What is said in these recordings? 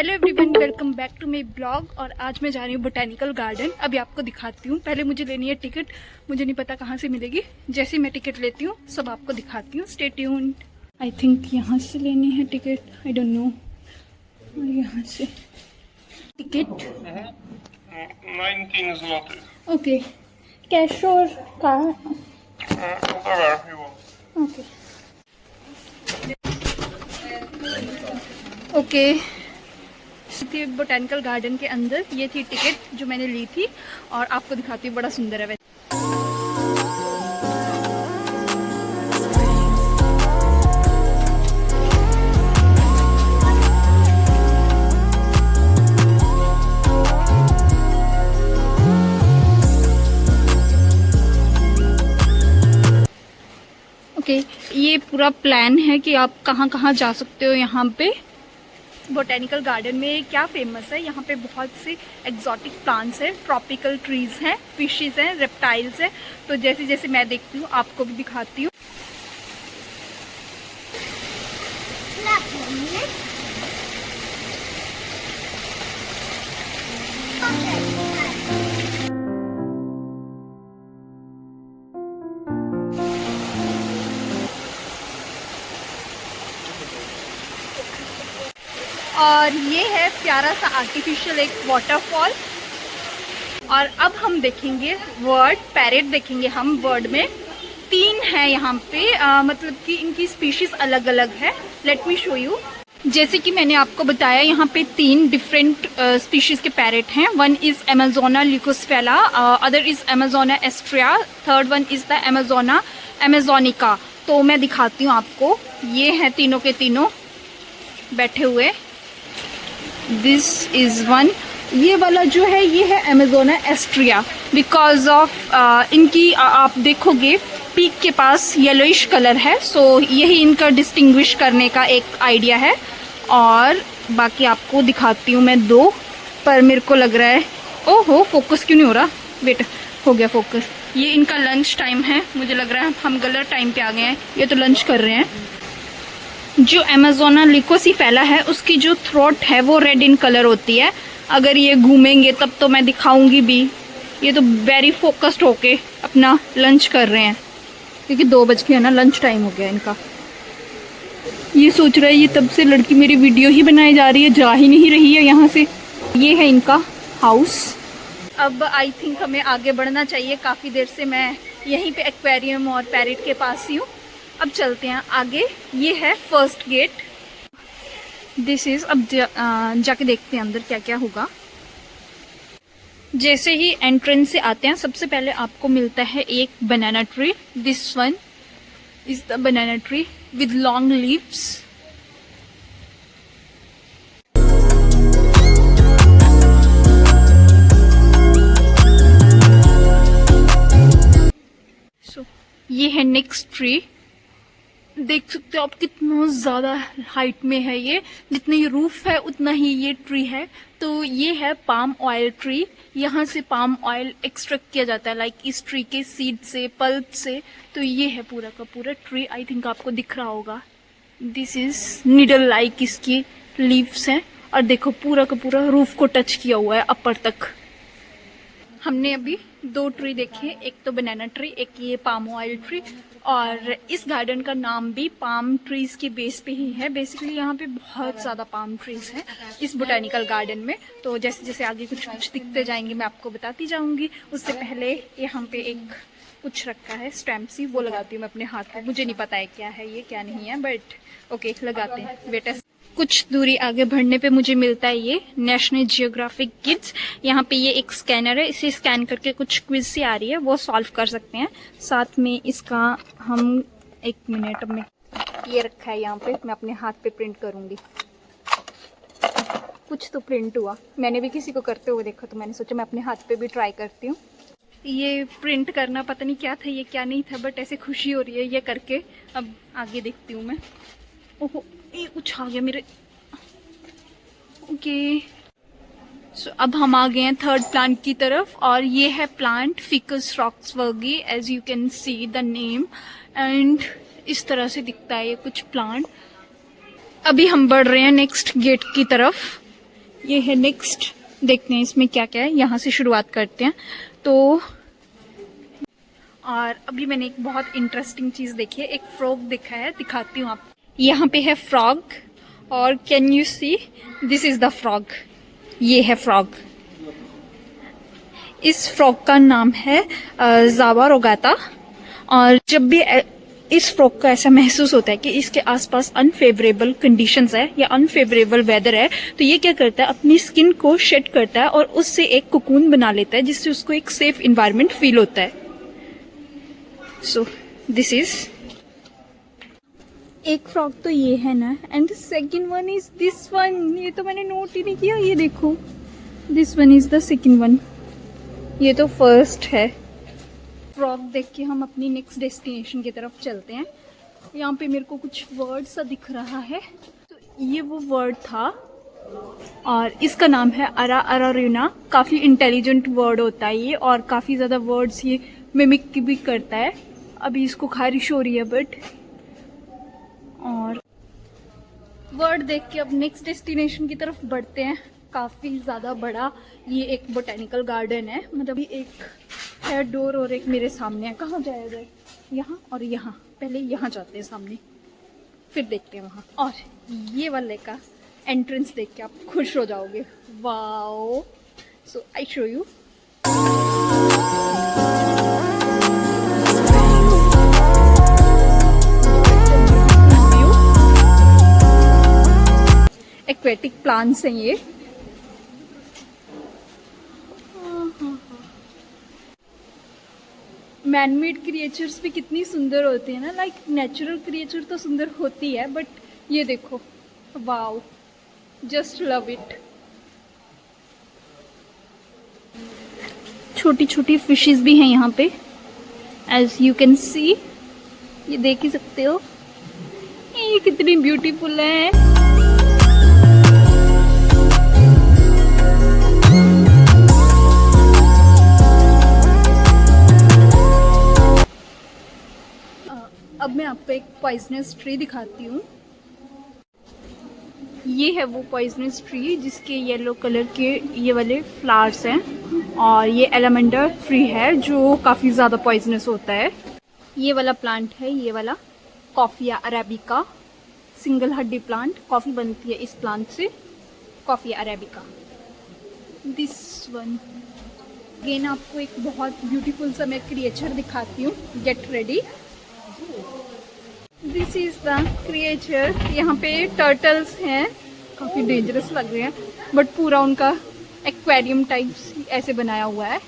Hello everyone, welcome back to my blog. और आज मैं जा रही हूँ बोटेनिकल गार्डन। अभी आपको दिखाती हूँ। पहले मुझे लेनी है टिकट। मुझे नहीं पता कहाँ से मिलेगी। जैसे मैं टिकट लेती हूँ सब आपको दिखाती हूँ। Stay tuned. आई थिंक यहाँ से लेनी है टिकट, आई डोंट नो। और यहाँ से टिकट 19 zloty. ओके, कैश और card Whatever you want. Okay okay. थी बोटेनिकल गार्डन के अंदर, ये थी टिकट जो मैंने ली थी और आपको दिखाती हूँ। बड़ा सुंदर है वैसे। ओके, ये पूरा प्लान है कि आप कहाँ कहाँ जा सकते हो। यहाँ पे बोटेनिकल गार्डन में क्या फेमस है, यहाँ पे बहुत से एग्जॉटिक प्लांट्स हैं, ट्रॉपिकल ट्रीज हैं, फिशेस हैं, रेप्टाइल्स हैं। तो जैसे जैसे मैं देखती हूँ आपको भी दिखाती हूँ। और ये है प्यारा सा आर्टिफिशियल एक वाटरफॉल। और अब हम देखेंगे बर्ड पैरेट देखेंगे हम। बर्ड में 3 है यहाँ पे, मतलब कि इनकी स्पीशीज अलग अलग है। Let me show you. जैसे कि मैंने आपको बताया, यहाँ पे 3 डिफरेंट स्पीशीज के पैरेट हैं। One is Amazona leucocephala, other is Amazona estria, third one is the Amazona amazonica. तो मैं दिखाती हूँ आपको। ये हैं तीनों के तीनों बैठे हुए। This is one. ये वाला जो है ये है एमेजोना एस्ट्रिया। बिकॉज ऑफ इनकी आप देखोगे पीक के पास येलोइश कलर है, सो यही इनका डिस्टिंग्विश करने का एक आइडिया है। और बाकी आपको दिखाती हूँ मैं 2, पर मेरे को लग रहा है ओहो फोकस क्यों नहीं हो रहा। वेट, हो गया फोकस। ये इनका लंच टाइम है। मुझे लग रहा है हम गलत टाइम पे आ गए हैं। ये तो लंच कर रहे हैं। जो एमेजोना ल्यूकोस्फेला है उसकी जो थ्रोट है वो रेड इन कलर होती है। अगर ये घूमेंगे तब तो मैं दिखाऊंगी भी। ये तो वेरी फोकस्ड होके अपना लंच कर रहे हैं, क्योंकि 2 बज के है ना, लंच टाइम हो गया इनका। ये सोच रहा है ये तब से लड़की मेरी वीडियो ही बनाई जा रही है, जा ही नहीं रही है यहाँ से। ये है इनका हाउस। अब आई थिंक हमें आगे बढ़ना चाहिए। काफ़ी देर से मैं यहीं पे एक्वेरियम और पैरेट के पास ही हूँ। अब चलते हैं आगे। ये है फर्स्ट गेट। This is. अब जाके देखते हैं अंदर क्या क्या होगा। जैसे ही एंट्रेंस से आते हैं सबसे पहले आपको मिलता है एक banana tree. This one is the banana tree with long leaves. So ये है नेक्स्ट ट्री। देख सकते हो आप कितना ज़्यादा हाइट में है ये। जितनी ये रूफ है उतना ही ये ट्री है। तो ये है पाम ऑयल ट्री। यहाँ से पाम ऑयल एक्सट्रैक्ट किया जाता है, लाइक इस ट्री के सीड से, पल्प से। तो ये है पूरा का पूरा ट्री। आई थिंक आपको दिख रहा होगा। दिस इज नीडल लाइक इसकी लीव्स हैं। और देखो पूरा का पूरा रूफ को टच किया हुआ है अपर तक। हमने अभी 2 ट्री देखे, एक तो बनाना ट्री, एक ये पाम ऑयल ट्री। और इस गार्डन का नाम भी पाम ट्रीज के बेस पे ही है। बेसिकली यहाँ पे बहुत ज़्यादा पाम ट्रीज हैं इस बोटेनिकल गार्डन में। तो जैसे जैसे आगे कुछ कुछ दिखते जाएंगे मैं आपको बताती जाऊंगी। उससे पहले यहाँ पे एक कुछ रखा है स्टैम्प सी, वो लगाती हूँ मैं अपने हाथ पे। मुझे नहीं पता है क्या है ये क्या नहीं है, बट ओके लगाते हैं। बेटा कुछ दूरी आगे बढ़ने पे मुझे मिलता है ये नेशनल जियोग्राफिक किड्स। यहाँ पे ये एक स्कैनर है, इसे स्कैन करके कुछ क्विज सी आ रही है वो सॉल्व कर सकते हैं। साथ में इसका हम 1 मिनट में ये रखा है यहाँ पे, मैं अपने हाथ पे प्रिंट करूँगी। कुछ तो प्रिंट हुआ, मैंने भी किसी को करते हुए देखा तो मैंने सोचा मैं अपने हाथ पे भी ट्राई करती हूँ। ये प्रिंट करना पता नहीं क्या था ये क्या नहीं था, बट ऐसे खुशी हो रही है ये करके। अब आगे देखती हूँ मैं। ओहो ये कुछ आ गया मेरे। ओके सो अब हम आ गए हैं थर्ड प्लांट की तरफ। और ये है plant ficus roxburghii, as you can see the name. And इस तरह से दिखता है ये कुछ प्लांट। अभी हम बढ़ रहे हैं नेक्स्ट गेट की तरफ। ये है नेक्स्ट, देखते हैं इसमें क्या क्या है। यहाँ से शुरुआत करते हैं। तो और अभी मैंने एक बहुत इंटरेस्टिंग चीज़ देखी है, एक फ्रॉग दिखा है, दिखाती हूँ आप। यहाँ पे है फ्रॉग, और can you see, this is the frog. ये है फ्रॉग। इस फ्रॉग का नाम है जावा रोगाता। और जब भी इस फ्रॉग को ऐसा महसूस होता है कि इसके आसपास अनफेवरेबल कंडीशंस है या अनफेवरेबल वेदर है, तो ये क्या करता है, अपनी स्किन को शेड करता है और उससे एक कोकून बना लेता है, जिससे उसको एक सेफ इन्वायरमेंट फील होता है। सो दिस इज एक फ्रॉग तो ये है ना, and second one is this one. ये तो मैंने नोट ही नहीं किया, ये देखो, this one is the second one, ये तो फर्स्ट है। फ्रॉग देख के हम अपनी नेक्स्ट डेस्टिनेशन की तरफ चलते हैं। यहाँ पे मेरे को कुछ वर्ड सा दिख रहा है, तो ये वो वर्ड था, और इसका नाम है अरा अरारिना। काफ़ी इंटेलिजेंट वर्ड होता है ये, और काफ़ी ज़्यादा वर्ड्स ये मिमिक भी करता है। अभी इसको खारिश हो रही है बट, और वर्ड देख के अब नेक्स्ट डेस्टिनेशन की तरफ बढ़ते हैं। काफ़ी ज़्यादा बड़ा ये एक बोटेनिकल गार्डन है, मतलब ये एक है डोर और एक मेरे सामने है। कहाँ जाया जाए, यहाँ और यहाँ, पहले यहाँ जाते हैं सामने, फिर देखते हैं वहाँ। और ये वाले का एंट्रेंस देख के आप खुश हो जाओगे। Wow, so I show you. Aquatic plants हैं ये। मैनमेड क्रिएचर्स भी कितनी सुंदर होती है ना, लाइक नेचुरल क्रिएचर तो सुंदर होती है, बट ये देखो, वाओ, जस्ट लव इट। छोटी छोटी फिशेस भी हैं यहाँ पे, एज यू कैन सी, ये देख ही सकते हो, ये कितनी ब्यूटीफुल है। अब मैं आपको एक पॉइजनस ट्री दिखाती हूँ। ये है वो पॉइजनस ट्री जिसके येलो कलर के ये वाले फ्लावर्स हैं, और ये एलामेंडर ट्री है जो काफ़ी ज़्यादा पॉइजनस होता है। ये वाला प्लांट है, ये वाला कॉफिया अरेबिका, सिंगल हड्डी प्लांट। कॉफ़ी बनती है इस प्लांट से, coffea arabica. This one again आपको एक बहुत ब्यूटीफुल सा मैं क्रिएचर दिखाती हूँ। Get ready, this is the creature. यहाँ पे टर्टल्स हैं, काफ़ी डेंजरस लग रहे हैं, बट पूरा उनका एक्वेरियम टाइप्स ऐसे बनाया हुआ है।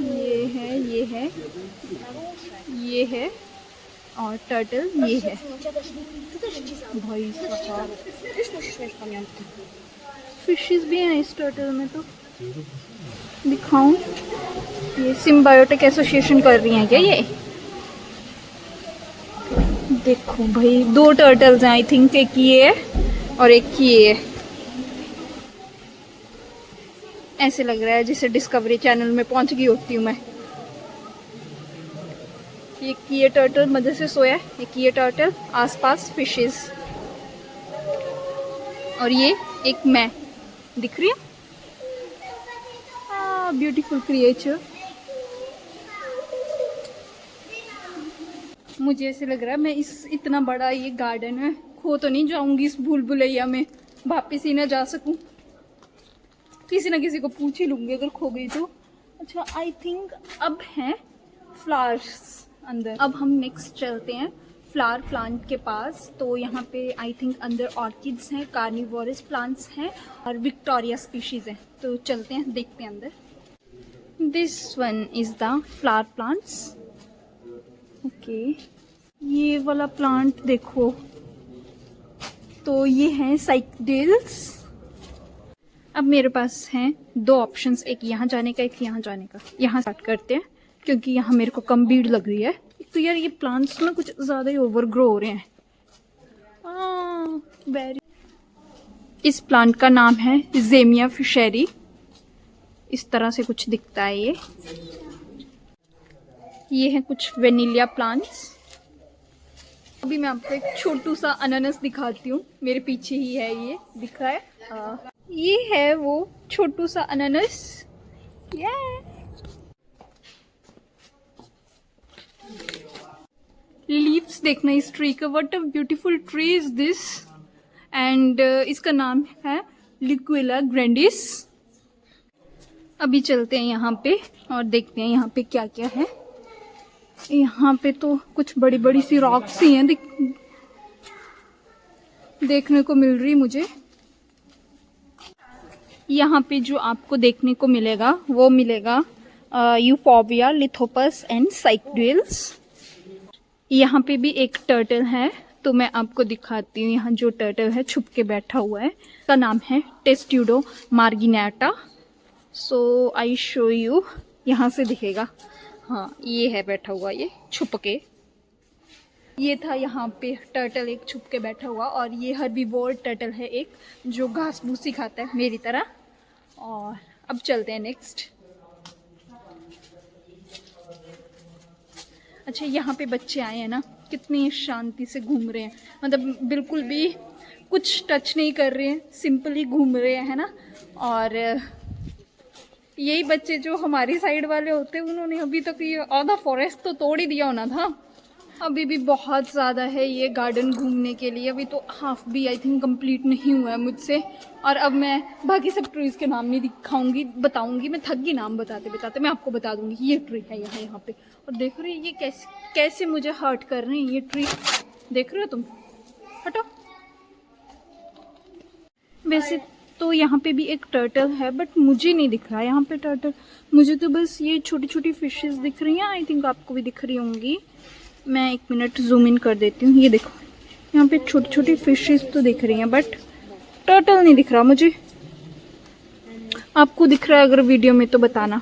ये है, ये है, ये है, और टर्टल ये है। भाई साहब, फिशेस भी हैं इस टर्टल में, तो दिखाऊं? ये सिम्बायोटिक एसोसिएशन कर रही हैं क्या ये? देखो भाई, 2 टर्टल्स हैं आई थिंक, एक ये है और एक ये है। ऐसे लग रहा है जैसे डिस्कवरी चैनल में पहुंच गई होती हूँ मैं। एक ये टर्टल मजे से सोया है, एक ये टर्टल, आसपास फिशेस, और ये एक मैं दिख रही है। Beautiful creature. मुझे ऐसे लग रहा है मैं इस इतना बड़ा ये गार्डन है, खो तो नहीं जाऊंगी इस भूल भुलैया में, वापिस ही ना जा सकूं। किसी ना किसी को पूछ ही लूंगी अगर खो गई तो। अच्छा, आई थिंक अब हैं फ्लावर्स अंदर। अब हम नेक्स्ट चलते हैं फ्लावर प्लांट के पास। तो यहाँ पे आई थिंक अंदर ऑर्किड्स हैं, कार्निवोरस प्लांट्स हैं, और विक्टोरिया स्पीशीज हैं। तो चलते हैं, देखते हैं अंदर। This one is the flower plants. Okay, ये वाला प्लांट देखो, तो ये हैं साइकडेल्स। अब मेरे पास हैं 2 ऑप्शंस, एक यहाँ जाने का, एक यहाँ जाने का। यहाँ स्टार्ट करते हैं क्योंकि यहाँ मेरे को कम भीड़ लग रही है। तो यार ये प्लांट्स ना कुछ ज़्यादा ही ओवरग्रो हो रहे हैं। इस प्लांट का नाम है ज़ेमिया फिशेरी। इस तरह से कुछ दिखता है ये हैं कुछ वेनिलिया प्लांट्स। अभी मैं आपको एक छोटू सा अनानास दिखाती हूँ, मेरे पीछे ही है, ये दिख रहा है। ये है वो छोटू सा अनानास। लीव्स देखना इस ट्री का, what a beautiful tree is this. And इसका नाम है लिक्विला ग्रैंडिस। अभी चलते हैं यहाँ पे और देखते हैं यहाँ पे क्या क्या है। यहाँ पे तो कुछ बड़ी बड़ी सी रॉक्स ही हैं देखने को मिल रही मुझे। यहाँ पे जो आपको देखने को मिलेगा वो मिलेगा यूफोबिया, लिथोपस एंड साइक्ड्यूल्स। यहाँ पे भी एक टर्टल है, तो मैं आपको दिखाती हूँ। यहाँ जो टर्टल है छुप के बैठा हुआ है, उसका नाम है Testudo marginata. So I show you, यहाँ से दिखेगा। हाँ, ये है बैठा हुआ, ये छुप के। ये था यहाँ पे टर्टल एक छुप के बैठा हुआ, और ये हर्बीवोर टर्टल है एक, जो घास भूसी खाता है मेरी तरह। और अब चलते हैं नेक्स्ट। अच्छा, यहाँ पे बच्चे आए हैं ना, कितनी शांति से घूम रहे हैं, मतलब बिल्कुल भी कुछ टच नहीं कर रहे हैं, सिंपली घूम रहे हैं ना। और यही बच्चे जो हमारी साइड वाले होते हैं, उन्होंने अभी तक ये आधा फॉरेस्ट तो तोड़ ही दिया होना था। अभी भी बहुत ज़्यादा है ये गार्डन घूमने के लिए, अभी तो हाफ भी आई थिंक कंप्लीट नहीं हुआ है मुझसे। और अब मैं बाकी सब ट्रीज़ के नाम नहीं दिखाऊंगी, बताऊंगी, मैं थक गई नाम बताते बताते। मैं आपको बता दूंगी ये ट्री है यहाँ पे, और देख रहे हो ये कैसे मुझे हर्ट कर रहे हैं ये ट्री, देख रहे हो तुम, हटो। वैसे तो यहाँ पे भी एक टर्टल है, बट मुझे नहीं दिख रहा यहाँ पे टर्टल, मुझे तो बस ये छोटी छोटी फिशेस दिख रही हैं। आई थिंक आपको भी दिख रही होंगी। मैं 1 मिनट जूम इन कर देती हूँ। ये देखो, यहाँ पे छोटी छोटी फिशेस तो दिख रही हैं, बट टर्टल नहीं दिख रहा मुझे। आपको दिख रहा है अगर वीडियो में तो बताना।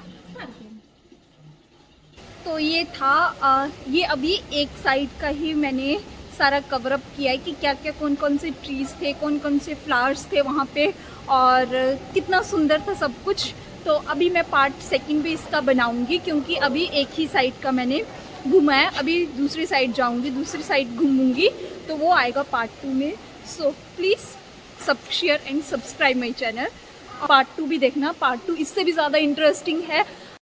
तो ये था ये अभी एक साइड का ही मैंने सारा कवर अप किया है कि क्या क्या कौन कौन से ट्रीज थे, कौन कौन से फ्लावर्स थे वहाँ पे, और कितना सुंदर था सब कुछ। तो अभी मैं पार्ट 2 भी इसका बनाऊंगी, क्योंकि अभी एक ही साइड का मैंने घूमा है। अभी दूसरी साइड जाऊंगी, दूसरी साइड घूमूंगी, तो वो आएगा पार्ट 2 में। So please share and subscribe my channel. Part 2 भी देखना, पार्ट 2 इससे भी ज़्यादा इंटरेस्टिंग है।